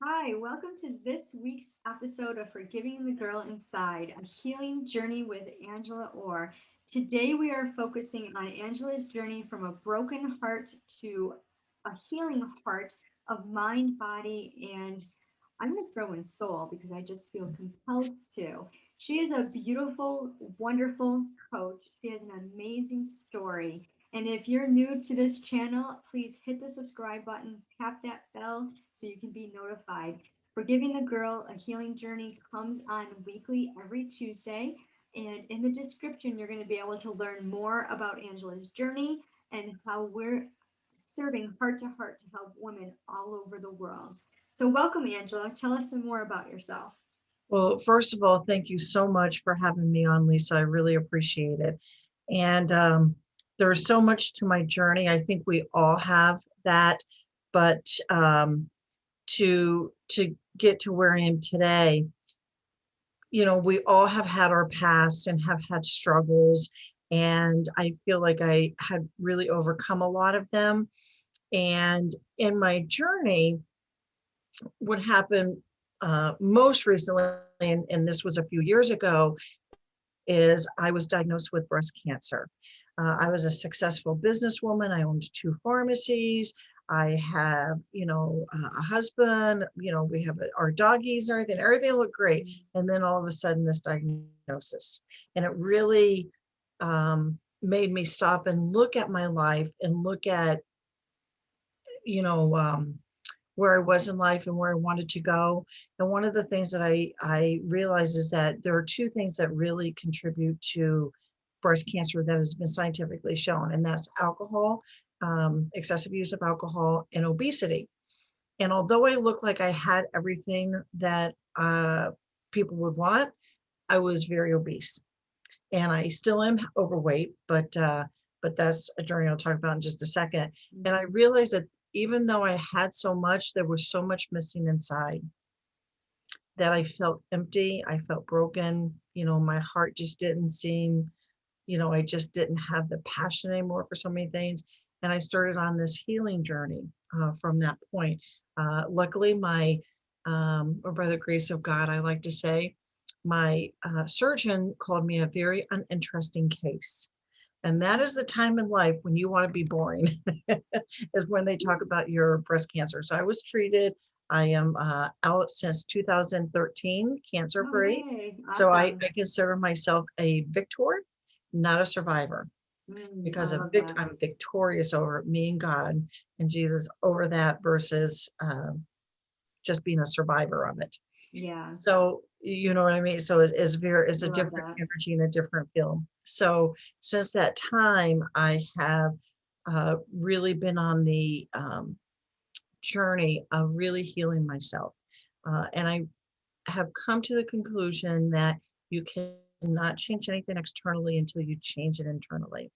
Hi, welcome to this week's episode of Forgiving the Girl Inside, a healing journey with Angela Orr. Today we are focusing on Angela's journey from a broken heart to a healing heart of mind, body, and I'm going to throw in soul because I just feel compelled to. She is a beautiful, wonderful coach. She has an amazing story. And if you're new to this channel, please hit the subscribe button, tap that bell so you can be notified. Forgiving the Girl, a healing journey comes on weekly every Tuesday. And in the description, you're going to be able to learn more about Angela's journey and how we're serving heart to heart to help women all over the world. So, welcome, Angela. Tell us some more about yourself. Well, first of all, thank you so much for having me on, Lisa. I really appreciate it. And there's so much to my journey. I think we all have that, but to get to where I am today, we all have had our past and have had struggles, and I feel like I had really overcome a lot of them. And in my journey, what happened most recently, and this was a few years ago, is I was diagnosed with breast cancer. I was a successful businesswoman. I owned two pharmacies. I have, a husband. We have our doggies and everything. Everything looked great. And then all of a sudden, this diagnosis, and it really made me stop and look at my life and look at, you know, um, where I was in life and where I wanted to go. And one of the things that I realized is that there are two things that really contribute to breast cancer that has been scientifically shown, and that's alcohol, excessive use of alcohol, and obesity. And although I looked like I had everything that people would want, I was very obese, and I still am overweight, but that's a journey I'll talk about in just a second. And I realized that even though I had so much, there was so much missing inside that I felt empty. I felt broken. My heart just didn't seem, I just didn't have the passion anymore for so many things. And I started on this healing journey from that point. Luckily, or by the grace of God, I like to say, my surgeon called me a very uninteresting case. And that is the time in life when you want to be boring, is when they talk about your breast cancer. So I was treated. I am out since 2013, cancer Oh, free. yay. So I Awesome. consider myself a victor, not a survivor, I because love that. I'm victorious over me and God and Jesus over that versus just being a survivor of it. Yeah, So you know what I mean? So it's I a love different that. energy and a different feel. So since that time, I have really been on the journey of really healing myself. And I have come to the conclusion that you cannot change anything externally until you change it internally.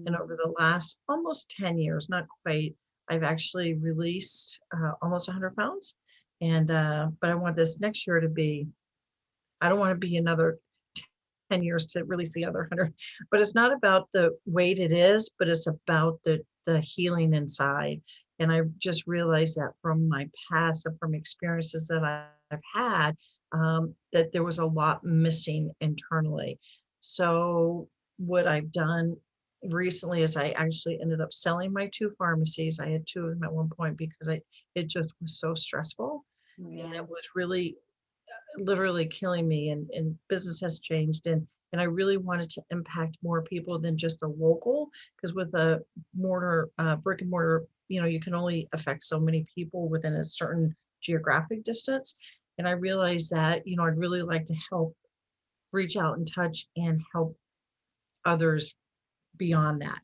And Mm. over the last almost 10 years, not quite, I've actually released almost 100 pounds. And, but I want this next year to be, I don't want to be another 10 years to really see other 100. But it's not about the weight it is, but it's about the healing inside. And I just realized that from my past and from experiences that I've had, that there was a lot missing internally. So what I've done recently is I actually ended up selling my two pharmacies. I had two of them at one point because it just was so stressful, and Yeah. it was really literally killing me, and business has changed, and I really wanted to impact more people than just a local, because with a brick and mortar, you can only affect so many people within a certain geographic distance. And I realized that, I'd really like to help reach out and touch and help others beyond that.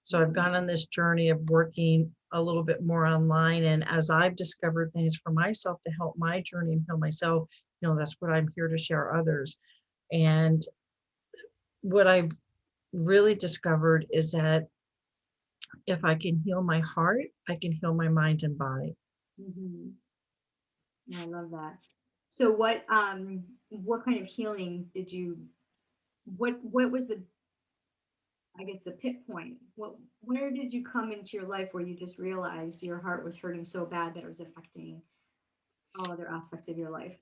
So I've gone on this journey of working a little bit more online. And as I've discovered things for myself to help my journey and heal myself, that's what I'm here to share others. And what I've really discovered is that if I can heal my heart, I can heal my mind and body. Hmm. I love that. So what kind of healing did you what was the I guess the pit point? Where did you come into your life where you just realized your heart was hurting so bad that it was affecting? all other aspects of your life.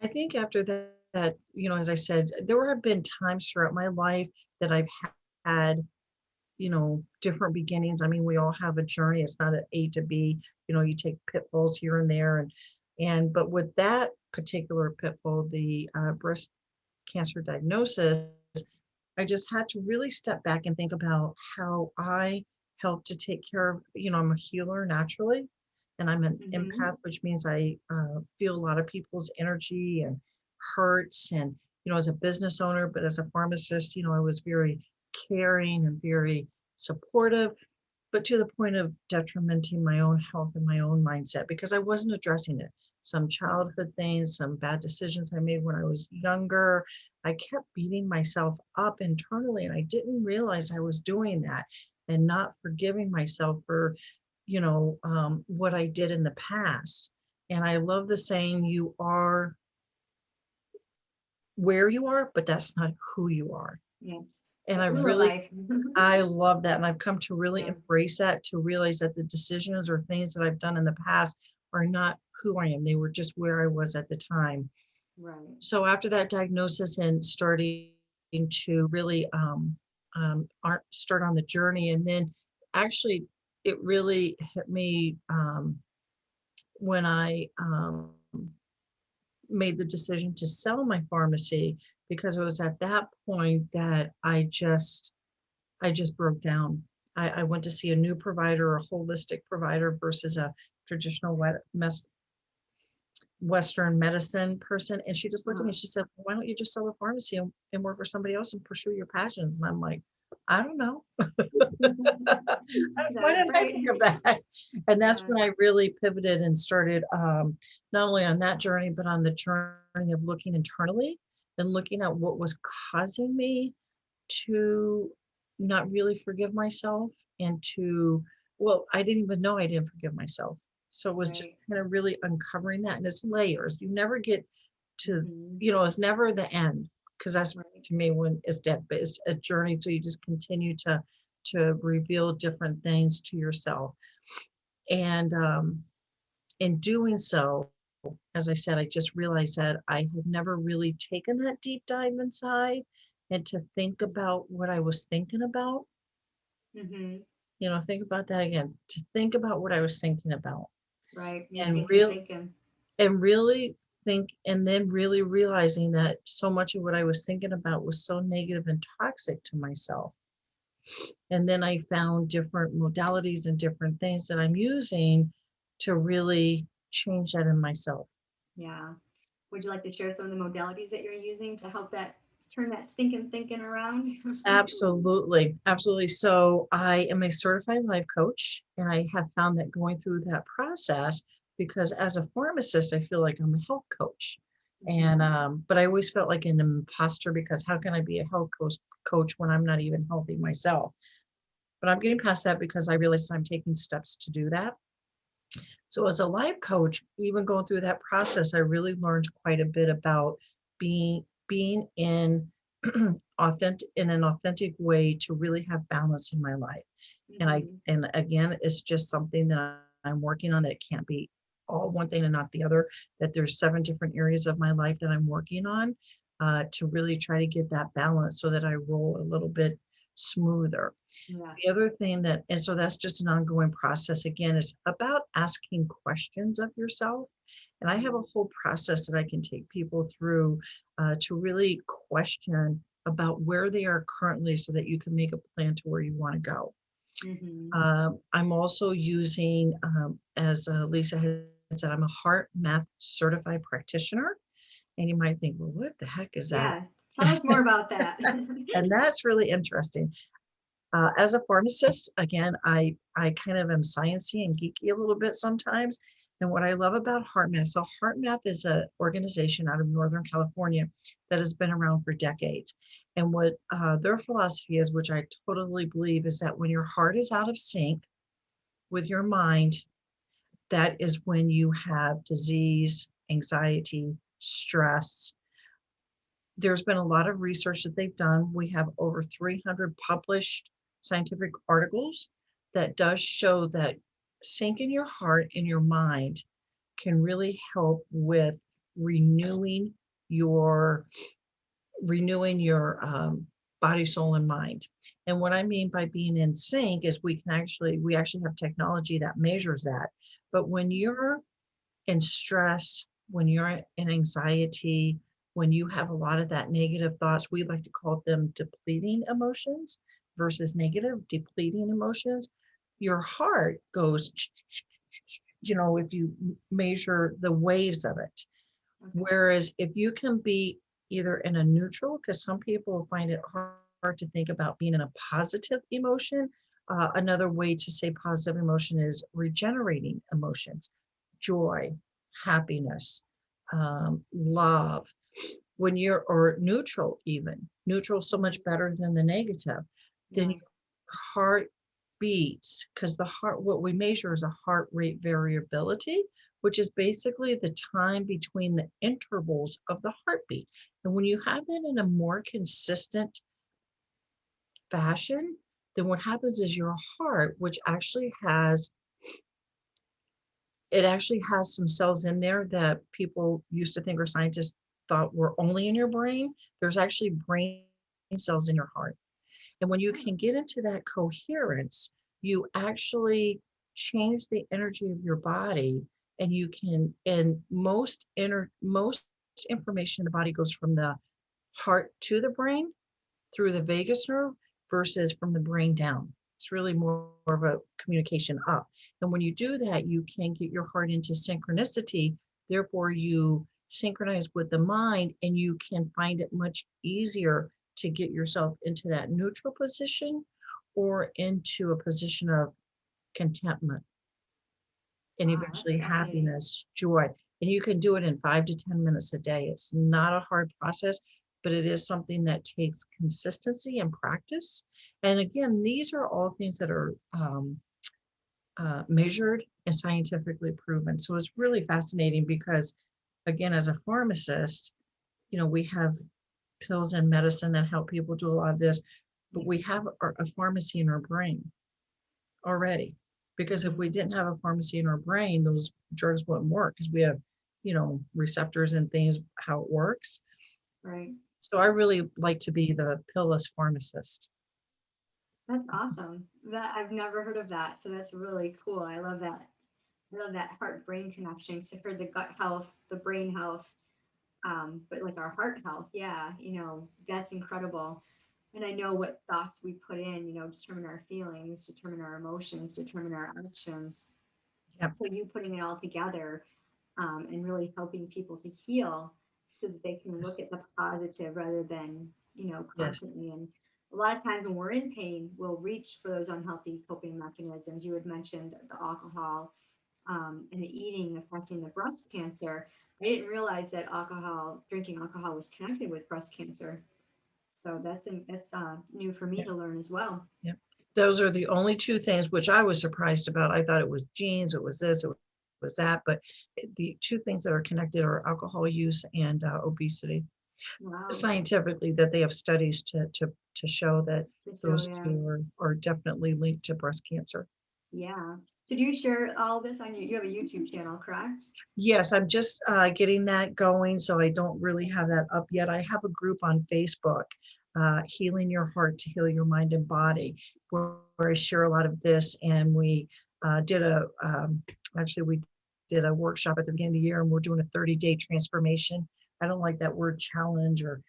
I think after that, as I said, there have been times throughout my life that I've had, different beginnings. I mean, we all have a journey. It's not an A to B. You take pitfalls here and there, but with that particular pitfall, the breast cancer diagnosis, I just had to really step back and think about how I help to take care of, I'm a healer naturally, and I'm an Mm-hmm. empath, which means I feel a lot of people's energy and hurts. And, as a business owner, but as a pharmacist, I was very caring and very supportive, but to the point of detrimenting my own health and my own mindset because I wasn't addressing it. Some childhood things, some bad decisions I made when I was younger. I kept beating myself up internally, and I didn't realize I was doing that and not forgiving myself for, what I did in the past. And I love the saying, you are where you are, but that's not who you are. Yes. And The I've ULA really life. I love that, and I've come to really Yeah. embrace that, to realize that the decisions or things that I've done in the past are not who I am. They were just where I was at the time. Right. So after that diagnosis and starting to really start on the journey, and then actually it really hit me when I made the decision to sell my pharmacy because it was at that point that I just broke down. I went to see a new provider, a holistic provider versus a traditional Western medicine person. And she just looked at me. Uh, She said, "Why don't you just sell a pharmacy and work for somebody else and pursue your passions?" And I'm like, "I don't know." Why that's didn't I right. think of that? And that's Yeah. when I really pivoted and started not only on that journey, but on the journey of looking internally and looking at what was causing me to not really forgive myself and well, I didn't even know I didn't forgive myself. So it was just Right. kind of really uncovering that. And it's layers. You never get to, Mm-hmm. it's never the end because that's Right. to me when it's dead, but it's a journey. So you just continue to reveal different things to yourself. And in doing so, as I said, I just realized that I had never really taken that deep dive inside and to think about what I was thinking about. Mm-hmm. Think about that again, to think about what I was thinking about Right. You're and stinking thinking. really think, and then really realizing that so much of what I was thinking about was so negative and toxic to myself. And then I found different modalities and different things that I'm using to really change that in myself. Yeah. Would you like to share some of the modalities that you're using to help that turn that stinking thinking around? Absolutely. Absolutely. So I am a certified life coach, and I have found that going through that process, because as a pharmacist, I feel like I'm a health coach. And Mm-hmm. but I always felt like an imposter because how can I be a health coach when I'm not even healthy myself? But I'm getting past that because I realized I'm taking steps to do that. So as a life coach, even going through that process, I really learned quite a bit about being in an authentic way to really have balance in my life. Mm-hmm. And again, it's just something that I'm working on, that it can't be all one thing and not the other, that there's 7 different areas of my life that I'm working on to really try to get that balance so that I roll a little bit smoother. The Yes. other thing that, and so that's just an ongoing process again, is about asking questions of yourself. And I have a Mm-hmm. whole process that I can take people through to really question about where they are currently so that you can make a plan to where you want to go. Mm-hmm. I'm also using, as Lisa had said, I'm a Heart Math certified practitioner. And you might think, well, what the heck is that? Yeah. Tell us more about that. And that's really interesting. As a pharmacist, again, I kind of am sciencey and geeky a little bit sometimes. And what I love about HeartMath, so HeartMath is an organization out of Northern California that has been around for decades. And what their philosophy is, which I totally believe, is that when your heart is out of sync with your mind, that is when you have disease, anxiety, stress. There's been a lot of research that they've done. We have over 300 published scientific articles that does show that sync in your heart and your mind can really help with renewing your body, soul, and mind. And what I mean by being in sync is we actually have technology that measures that. But when you're in stress, when you're in anxiety, when you have a lot of that negative thoughts, we like to call them depleting emotions versus negative depleting emotions. Your heart goes, if you measure the waves of it. Okay. Whereas if you can be either in a neutral, because some people find it hard to think about being in a positive emotion. Another way to say positive emotion is regenerating emotions, joy, happiness, love. When you're, or neutral, even neutral, so much better than the negative, then Yeah. your heart beats, because the heart, what we measure is a heart rate variability, which is basically the time between the intervals of the heartbeat. And when you have that in a more consistent fashion, then what happens is your heart, which actually has some cells in there that people used to think, or scientists thought were only in your brain. There's actually brain cells in your heart. And when you Oh, can get into that coherence, you actually change the energy of your body, and you can, and most information in the body goes from the heart to the brain through the vagus nerve versus from the brain down. It's really more of a communication up. And when you do that, you can get your heart into synchronicity. Therefore, you synchronize with the mind, and you can find it much easier to get yourself into that neutral position or into a position of contentment and wow, that's eventually fascinating. happiness, joy. And you can do it in 5 to 10 minutes a day. It's not a hard process, but it is something that takes consistency and practice. And again, these are all things that are measured and scientifically proven. So it's really fascinating because, again, as a pharmacist, we have pills and medicine that help people do a lot of this, but we have a pharmacy in our brain already. Because if Mhm. we didn't have a pharmacy in our brain, those drugs wouldn't work because we have, receptors and things, how it works. Right. So I really like to be the pillless pharmacist. That's awesome. That I've never heard of that. So that's really cool. I love that heart brain connection. So for the gut health, the brain health, but like our heart health, yeah, that's incredible. And I know what thoughts we put in, determine our feelings, determine our emotions, determine our actions. Yep. So you putting it all together, and really helping people to heal so that they can Yes. look at the positive rather than, Yes. constantly. And a lot of times when we're in pain, we'll reach for those unhealthy coping mechanisms. You had mentioned the alcohol, and the eating affecting the breast cancer. I didn't realize that drinking alcohol was connected with breast cancer. So that's new for me Yep. to learn as well. Yep. Those are the only two things which I was surprised about. I thought it was genes, it was this, it was that, but the two things that are connected are alcohol use and obesity. Wow. Scientifically, that they have studies to show that To show, those yeah. two are definitely linked to breast cancer. Yeah. So do you share all this on you have a YouTube channel, correct? Yes, I'm just getting that going, so I don't really have that up yet. I have a group on Facebook, Healing Your Heart to Heal Your Mind and Body, where I share a lot of this. And we actually, we did a workshop at the beginning of the year, and we're doing a 30-day transformation. I don't like that word challenge, or,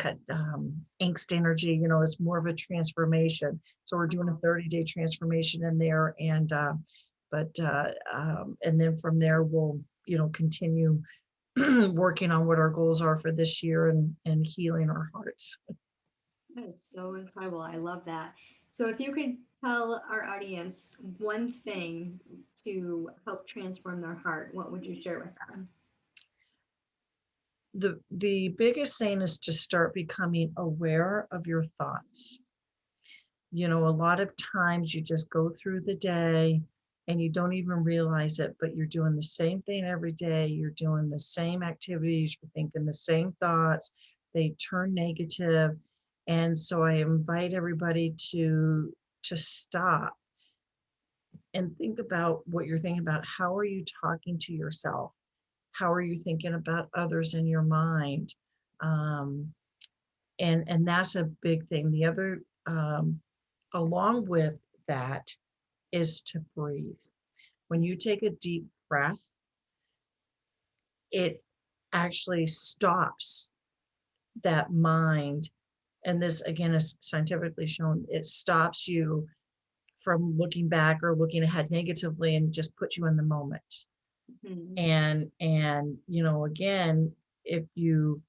that angst energy, it's more of a transformation. So we're doing a Uh-huh. 30-day transformation in there. And then from there, we'll, continue working on what our goals are for this year, and healing our hearts. That is so incredible. I love that. So if you could tell our audience one thing to help transform their heart, what would you share with them? The biggest thing is to start becoming aware of your thoughts. A lot of times you just go through the day and you don't even realize it, but you're doing the same thing every day. You're doing the same activities, you're thinking the same thoughts. They turn negative. And so I invite everybody to stop and think about what you're thinking about. How are you talking to yourself? How are you thinking about others in your mind? Um, and that's a big thing. The other, along with that, is to breathe. When you take a deep breath, it actually stops that mind. And this, again, is scientifically shown. It stops you from looking back or looking ahead negatively and just puts you in the moment. Mhm. And again, if you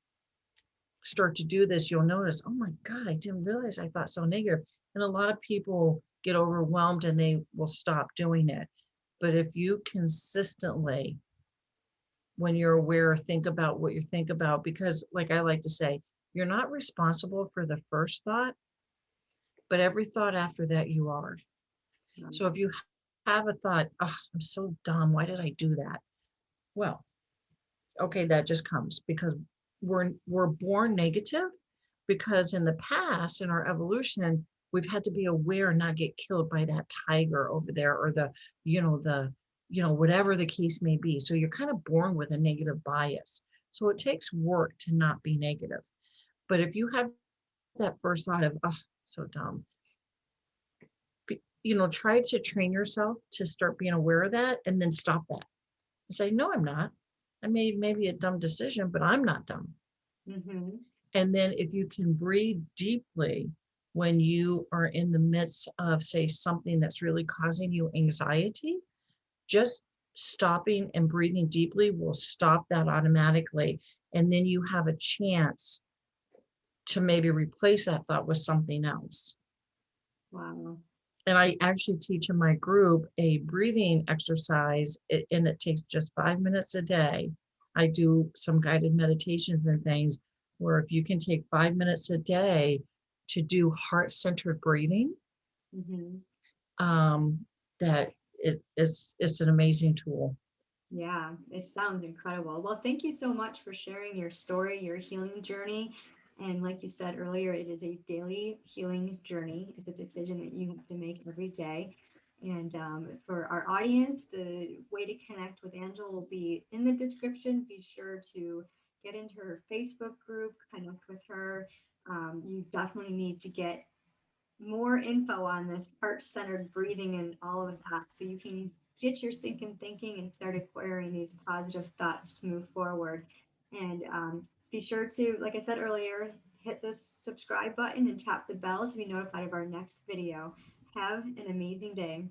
start to do this, you'll notice, oh my God, I didn't realize I thought so negative. And a lot of people get overwhelmed and they will stop doing it. But if you consistently, when you're aware, think about what you think about, because like I like to say, you're not responsible for the first thought, but every thought after that you are. So if you have a thought, oh, I'm so dumb, why did I do that? Well, okay, that just comes because we're born negative, because in the past, in our evolution, we've had to be aware and not get killed by that tiger over there, or the whatever the case may be. So you're kind of born with a negative bias. So it takes work to not be negative. But if you have that first thought of, oh, so dumb, try to train yourself to start being aware of that and then stop that and say, no, I'm not. I made maybe a dumb decision, but I'm not dumb. Mhm. And then if you can breathe deeply when you are in the midst of, say, something that's really causing you anxiety, just stopping and breathing deeply will stop that automatically. And then you have a chance to maybe replace that thought with something else. Wow. And I actually teach in my group a breathing exercise, and it takes just 5 minutes a day. I do some guided meditations and things where if you can take 5 minutes a day to do heart-centered breathing, Mhm. that it's an amazing tool. Yeah, it sounds incredible. Well, thank you so much for sharing your story, your healing journey. And like you said earlier, it is a daily healing journey. It's a decision that you have to make every day. And for our audience, the way to connect with Angela will be in the description. Be sure to get into her Facebook group, connect with her. You definitely need to get more info on this heart-centered breathing and all of that so you can get your stinking thinking and start acquiring these positive thoughts to move forward. And be sure to, like I said earlier, hit the subscribe button and tap the bell to be notified of our next video. Have an amazing day.